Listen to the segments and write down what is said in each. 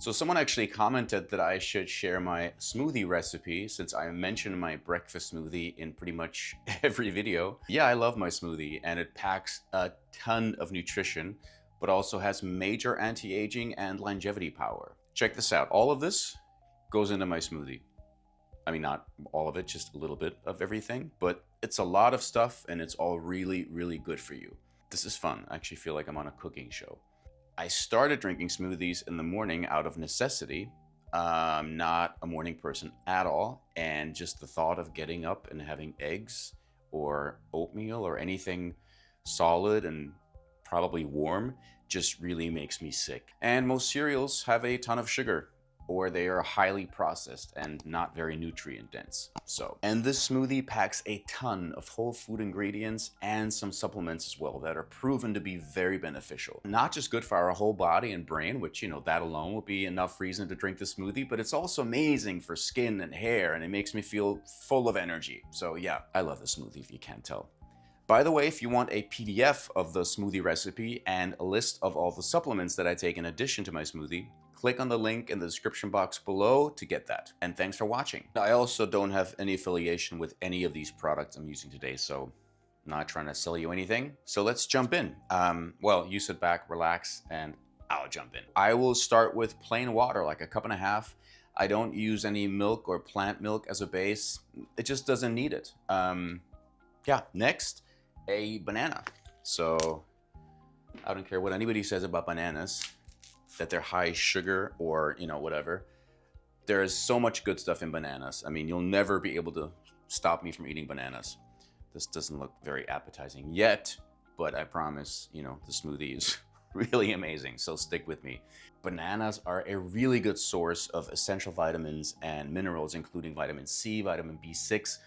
So someone actually commented that I should share my smoothie recipe since I mention my breakfast smoothie in pretty much every video. Yeah, I love my smoothie and it packs a ton of nutrition, but also has major anti-aging and longevity power. Check this out. All of this goes into my smoothie. I mean, not all of it, just a little bit of everything, but it's a lot of stuff and it's all really, really good for you. This is fun. I actually feel like I'm on a cooking show. I started drinking smoothies in the morning out of necessity. I'm not a morning person at all, and just the thought of getting up and having eggs or oatmeal or anything solid and probably warm just really makes me sick. And most cereals have a ton of sugar, or they are highly processed and not very nutrient dense. And this smoothie packs a ton of whole food ingredients and some supplements as well that are proven to be very beneficial. Not just good for our whole body and brain, which, that alone would be enough reason to drink the smoothie, but it's also amazing for skin and hair, and it makes me feel full of energy. So yeah, I love the smoothie if you can't tell. By the way, if you want a PDF of the smoothie recipe and a list of all the supplements that I take in addition to my smoothie, click on the link in the description box below to get that. And thanks for watching. I also don't have any affiliation with any of these products I'm using today, so I'm not trying to sell you anything. So let's jump in. Well, you sit back, relax, and I'll jump in. I will start with plain water, like a cup and a half. I don't use any milk or plant milk as a base. It just doesn't need it. Yeah, next, a banana. So I don't care what anybody says about bananas, that they're high sugar or, whatever. There is so much good stuff in bananas. I mean, you'll never be able to stop me from eating bananas. This doesn't look very appetizing yet, but I promise, the smoothie is really amazing, so stick with me. Bananas are a really good source of essential vitamins and minerals, including vitamin C, vitamin B6,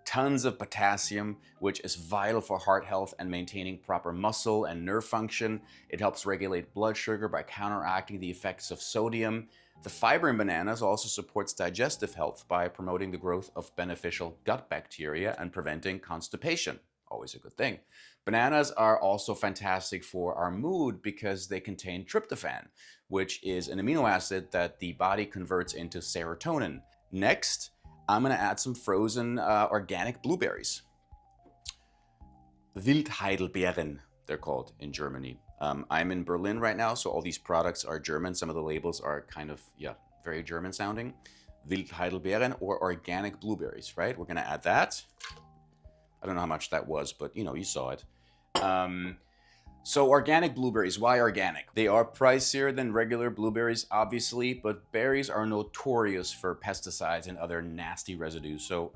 tons of potassium, which is vital for heart health and maintaining proper muscle and nerve function. It helps regulate blood sugar by counteracting the effects of sodium. The fiber in bananas also supports digestive health by promoting the growth of beneficial gut bacteria and preventing constipation. Always a good thing. Bananas are also fantastic for our mood because they contain tryptophan, which is an amino acid that the body converts into serotonin. Next, I'm gonna add some frozen organic blueberries. Wildheidelbeeren, they're called in Germany. I'm in Berlin right now, so all these products are German. Some of the labels are kind of, very German sounding. Wildheidelbeeren or organic blueberries, right? We're gonna add that. I don't know how much that was, but you saw it. So organic blueberries, why organic? They are pricier than regular blueberries, obviously, but berries are notorious for pesticides and other nasty residues, so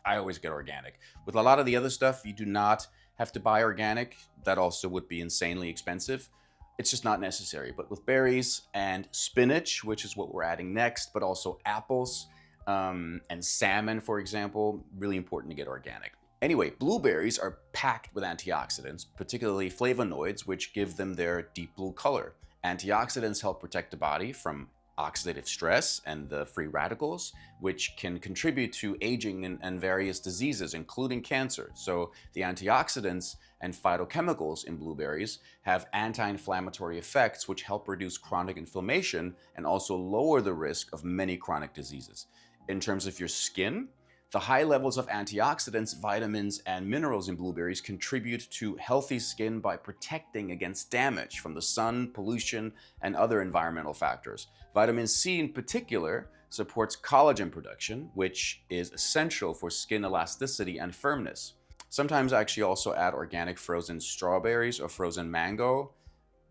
I always get organic. With a lot of the other stuff, you do not have to buy organic. That also would be insanely expensive. It's just not necessary. But with berries and spinach, which is what we're adding next, but also apples and salmon, for example, really important to get organic. Anyway, blueberries are packed with antioxidants, particularly flavonoids, which give them their deep blue color. Antioxidants help protect the body from oxidative stress and the free radicals, which can contribute to aging and various diseases, including cancer. So the antioxidants and phytochemicals in blueberries have anti-inflammatory effects, which help reduce chronic inflammation and also lower the risk of many chronic diseases. In terms of your skin, the high levels of antioxidants, vitamins, and minerals in blueberries contribute to healthy skin by protecting against damage from the sun, pollution, and other environmental factors. Vitamin C in particular supports collagen production, which is essential for skin elasticity and firmness. Sometimes I actually also add organic frozen strawberries or frozen mango.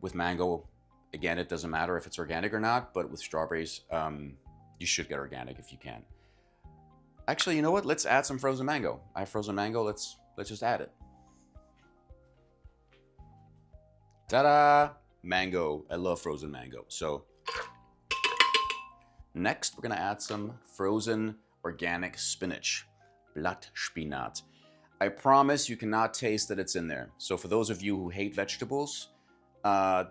With mango, again, it doesn't matter if it's organic or not, but with strawberries, you should get organic if you can. Actually, you know what? Let's add some frozen mango. I have frozen mango. Let's just add it. Ta-da! Mango. I love frozen mango. So next, we're gonna add some frozen organic spinach, Blattspinat. I promise you cannot taste that it's in there. So for those of you who hate vegetables,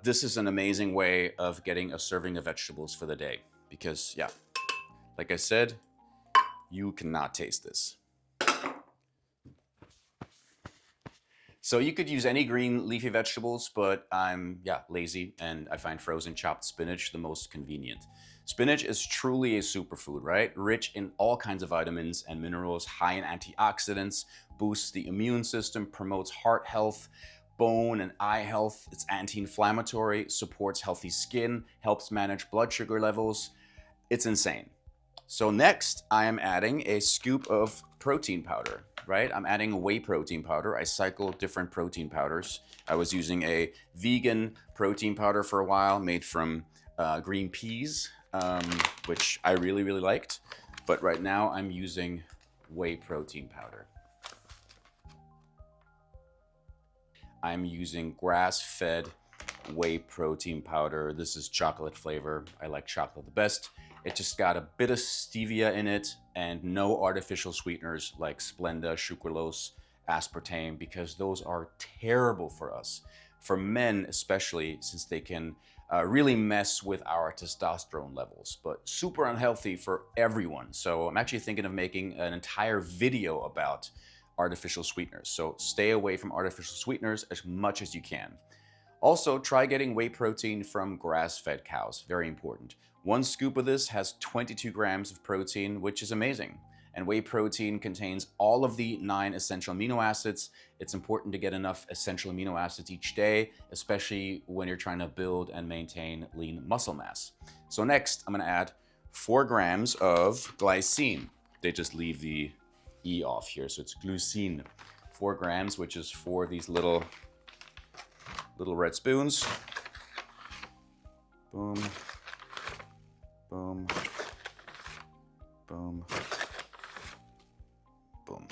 this is an amazing way of getting a serving of vegetables for the day. Because, yeah, like I said, you cannot taste this. So you could use any green leafy vegetables, but I'm lazy and I find frozen chopped spinach the most convenient. Spinach is truly a superfood, right? Rich in all kinds of vitamins and minerals, high in antioxidants, boosts the immune system, promotes heart health, bone and eye health. It's anti-inflammatory, supports healthy skin, helps manage blood sugar levels. It's insane. So next, I am adding a scoop of protein powder, right? I'm adding whey protein powder. I cycle different protein powders. I was using a vegan protein powder for a while made from green peas, which I really, really liked. But right now I'm using whey protein powder. I'm using grass-fed whey protein powder. This is chocolate flavor. I like chocolate the best. It just got a bit of stevia in it and no artificial sweeteners like Splenda, sucralose, aspartame, because those are terrible for us. For men especially, since they can really mess with our testosterone levels, but super unhealthy for everyone. So I'm actually thinking of making an entire video about artificial sweeteners. So stay away from artificial sweeteners as much as you can. Also, try getting whey protein from grass-fed cows, very important. 1 scoop of this has 22 grams of protein, which is amazing. And whey protein contains all of the 9 essential amino acids. It's important to get enough essential amino acids each day, especially when you're trying to build and maintain lean muscle mass. So next, I'm gonna add 4 grams of glycine. They just leave the E off here, so it's glycine. 4 grams, which is 4 of these little red spoons. Boom, boom, boom, boom.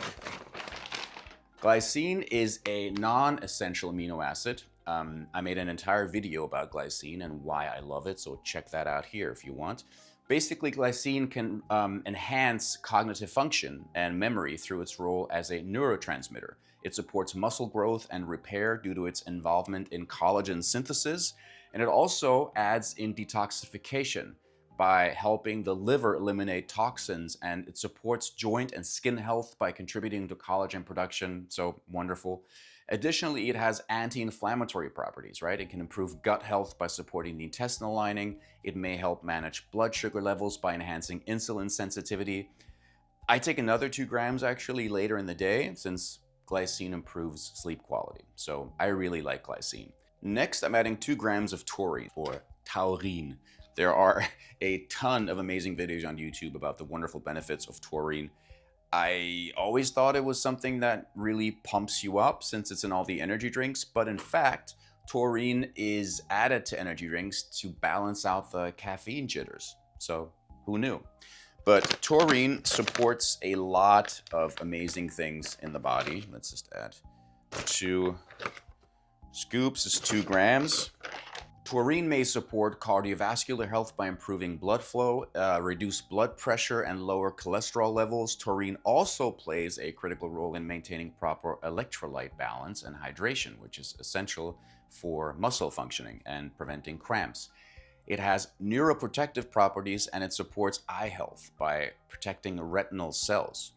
Glycine is a non-essential amino acid. I made an entire video about glycine and why I love it, so check that out here if you want. Basically, glycine can enhance cognitive function and memory through its role as a neurotransmitter. It supports muscle growth and repair due to its involvement in collagen synthesis, and it also adds in detoxification by helping the liver eliminate toxins, and it supports joint and skin health by contributing to collagen production, so wonderful. Additionally, it has anti-inflammatory properties, right? It can improve gut health by supporting the intestinal lining. It may help manage blood sugar levels by enhancing insulin sensitivity. I take another 2 grams actually later in the day since glycine improves sleep quality. So I really like glycine. Next, I'm adding 2 grams of taurine or taurine. There are a ton of amazing videos on YouTube about the wonderful benefits of taurine. I always thought it was something that really pumps you up since it's in all the energy drinks, but in fact, taurine is added to energy drinks to balance out the caffeine jitters. So who knew? But taurine supports a lot of amazing things in the body. Let's just add 2 scoops, is 2 grams. Taurine may support cardiovascular health by improving blood flow, reduce blood pressure, and lower cholesterol levels. Taurine also plays a critical role in maintaining proper electrolyte balance and hydration, which is essential for muscle functioning and preventing cramps. It has neuroprotective properties, and it supports eye health by protecting retinal cells.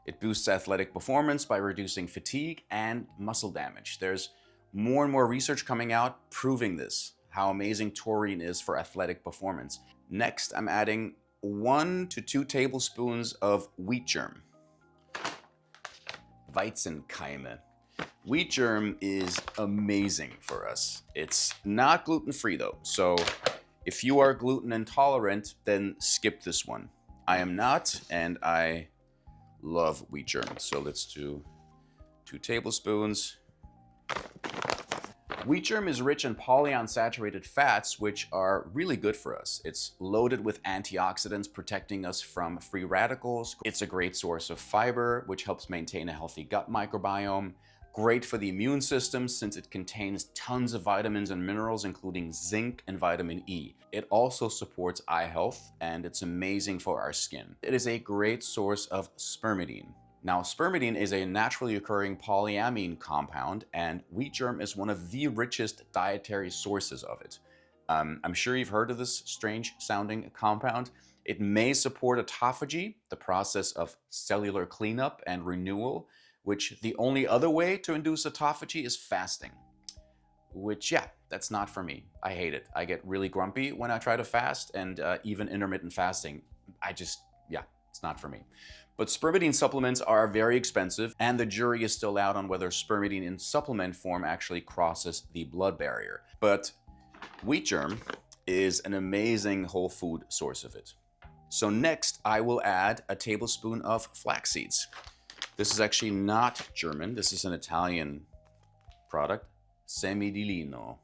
It boosts athletic performance by reducing fatigue and muscle damage. There's more and more research coming out proving this, how amazing taurine is for athletic performance. Next, I'm adding 1 to 2 tablespoons of wheat germ. Weizenkeime. Wheat germ is amazing for us. It's not gluten-free though, so if you are gluten intolerant, then skip this one. I am not, and I love wheat germ. So let's do 2 tablespoons. Wheat germ is rich in polyunsaturated fats, which are really good for us. It's loaded with antioxidants protecting us from free radicals. It's a great source of fiber, which helps maintain a healthy gut microbiome. Great for the immune system since it contains tons of vitamins and minerals, including zinc and vitamin E. It also supports eye health, and it's amazing for our skin. It is a great source of spermidine. Now, spermidine is a naturally occurring polyamine compound, and wheat germ is one of the richest dietary sources of it. I'm sure you've heard of this strange sounding compound. It may support autophagy, the process of cellular cleanup and renewal, which the only other way to induce autophagy is fasting. Which, yeah, that's not for me. I hate it. I get really grumpy when I try to fast, and even intermittent fasting, yeah, it's not for me. But spermidine supplements are very expensive, and the jury is still out on whether spermidine in supplement form actually crosses the blood barrier. But wheat germ is an amazing whole food source of it. So next, I will add a tablespoon of flax seeds. This is actually not German. This is an Italian product. Semidilino.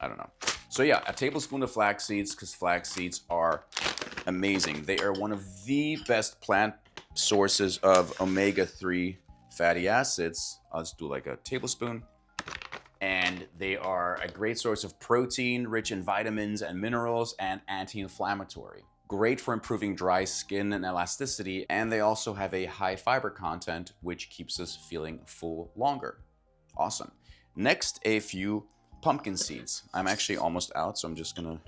I don't know. So yeah, a tablespoon of flax seeds, because flax seeds are amazing. They are one of the best plant sources of omega-3 fatty acids. I'll just do like a tablespoon. And they are a great source of protein, rich in vitamins and minerals, and anti-inflammatory. Great for improving dry skin and elasticity, and they also have a high fiber content, which keeps us feeling full longer. Awesome. Next, a few pumpkin seeds. I'm actually almost out, so I'm just gonna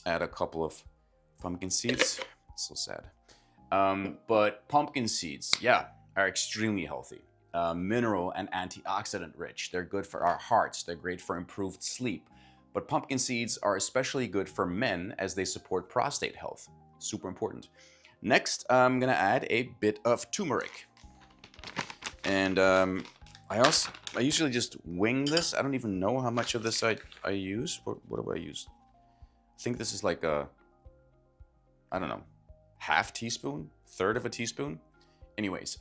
add a couple of pumpkin seeds. So sad. But pumpkin seeds, yeah, are extremely healthy. Mineral and antioxidant rich. They're good for our hearts. They're great for improved sleep. But pumpkin seeds are especially good for men as they support prostate health. Super important. Next, I'm gonna add a bit of turmeric. And I usually just wing this. I don't even know how much of this I use. What do I use? I think this is like a, I don't know, half teaspoon, third of a teaspoon. Anyways,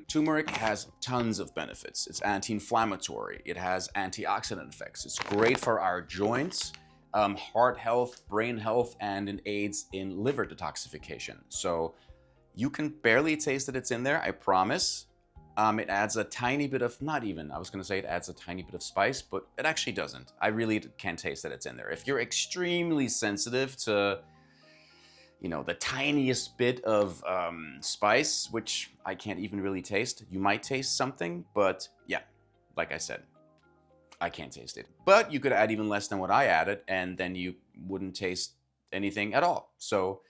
turmeric has tons of benefits. It's anti-inflammatory. It has antioxidant effects. It's great for our joints, heart health, brain health, and it aids in liver detoxification. So you can barely taste that it's in there, I promise. It adds a tiny bit of, I was gonna say it adds a tiny bit of spice, but it actually doesn't. I really can't taste that it's in there. If you're extremely sensitive to, the tiniest bit of spice, which I can't even really taste, you might taste something, but yeah, like I said, I can't taste it. But you could add even less than what I added, and then you wouldn't taste anything at all. So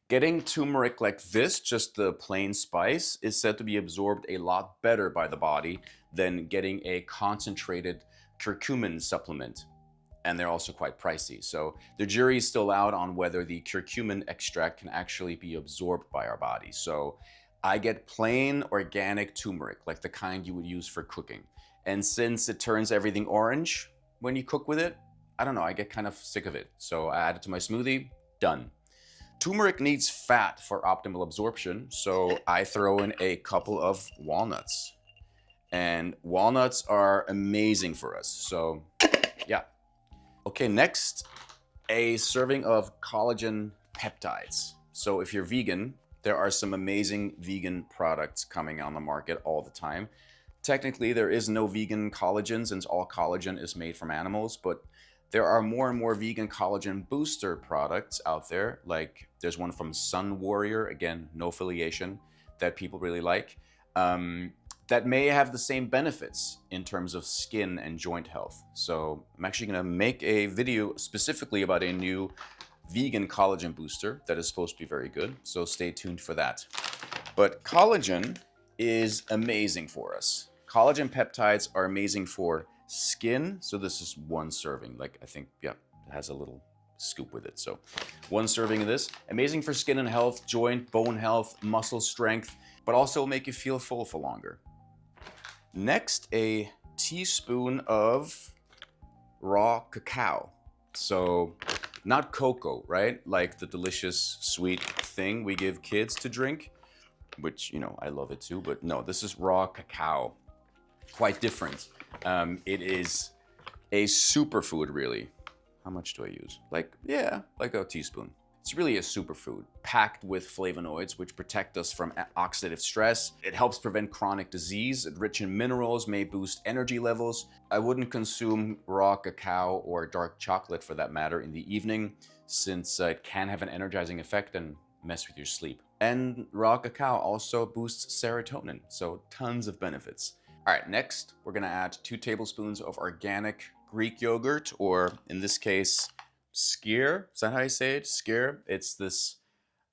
getting turmeric like this, just the plain spice, is said to be absorbed a lot better by the body than getting a concentrated curcumin supplement. And they're also quite pricey. So the jury is still out on whether the curcumin extract can actually be absorbed by our body. So I get plain organic turmeric, like the kind you would use for cooking. And since it turns everything orange when you cook with it, I don't know, I get kind of sick of it. So I add it to my smoothie, done. Turmeric needs fat for optimal absorption, so I throw in a couple of walnuts. And walnuts are amazing for us, so yeah. Okay, next, a serving of collagen peptides. So if you're vegan, there are some amazing vegan products coming on the market all the time. Technically, there is no vegan collagen since all collagen is made from animals, but there are more and more vegan collagen booster products out there. Like there's one from Sun Warrior, again, no affiliation, that people really like. That may have the same benefits in terms of skin and joint health. So I'm actually gonna make a video specifically about a new vegan collagen booster that is supposed to be very good. So stay tuned for that. But collagen is amazing for us. Collagen peptides are amazing for skin. So this is one serving, like I think, yeah, it has a little scoop with it. So one serving of this, amazing for skin and health, joint, bone health, muscle strength, but also make you feel full for longer. Next, a teaspoon of raw cacao. So not cocoa, right? Like the delicious sweet thing we give kids to drink, which, I love it too, but no, this is raw cacao. Quite different. It is a superfood, really. How much do I use? Like a teaspoon. It's really a superfood packed with flavonoids, which protect us from oxidative stress. It helps prevent chronic disease. It's rich in minerals, may boost energy levels. I wouldn't consume raw cacao or dark chocolate for that matter in the evening, since it can have an energizing effect and mess with your sleep. And raw cacao also boosts serotonin, so tons of benefits. All right, next, we're gonna add 2 tablespoons of organic Greek yogurt, or in this case, skyr. Is that how you say it? Skyr. It's this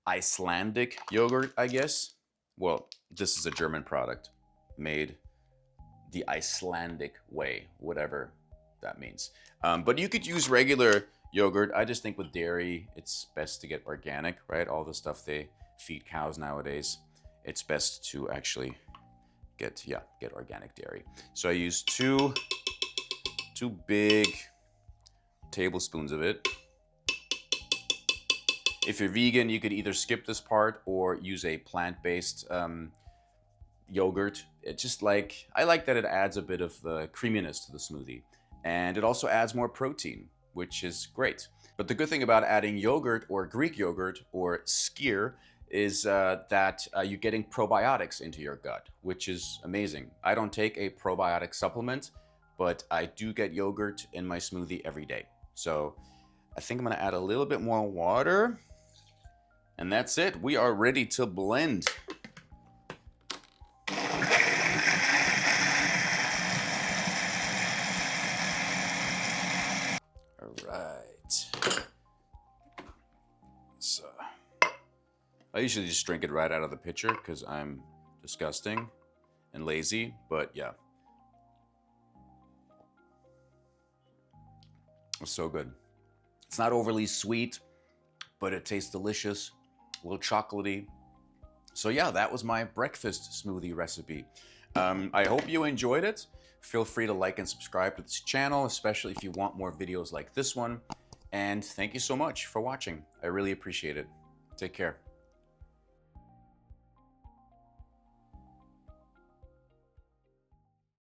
Icelandic yogurt, I guess. Well, this is a German product made the Icelandic way, whatever that means. But you could use regular yogurt. I just think with dairy, it's best to get organic, right? All the stuff they feed cows nowadays, it's best to actually get organic dairy. So I use two big tablespoons of it. If you're vegan, you could either skip this part or use a plant-based yogurt. It's just like, I like that it adds a bit of the creaminess to the smoothie. And it also adds more protein, which is great. But the good thing about adding yogurt or Greek yogurt or skyr is that you're getting probiotics into your gut, which is amazing. I don't take a probiotic supplement, but I do get yogurt in my smoothie every day. So I think I'm gonna add a little bit more water. And that's it. We are ready to blend. All right. So I usually just drink it right out of the pitcher because I'm disgusting and lazy, but yeah. It's so good. It's not overly sweet, but it tastes delicious, a little chocolatey. So yeah, that was my breakfast smoothie recipe. I hope you enjoyed it. Feel free to like and subscribe to this channel, especially if you want more videos like this one. And thank you so much for watching. I really appreciate it. Take care.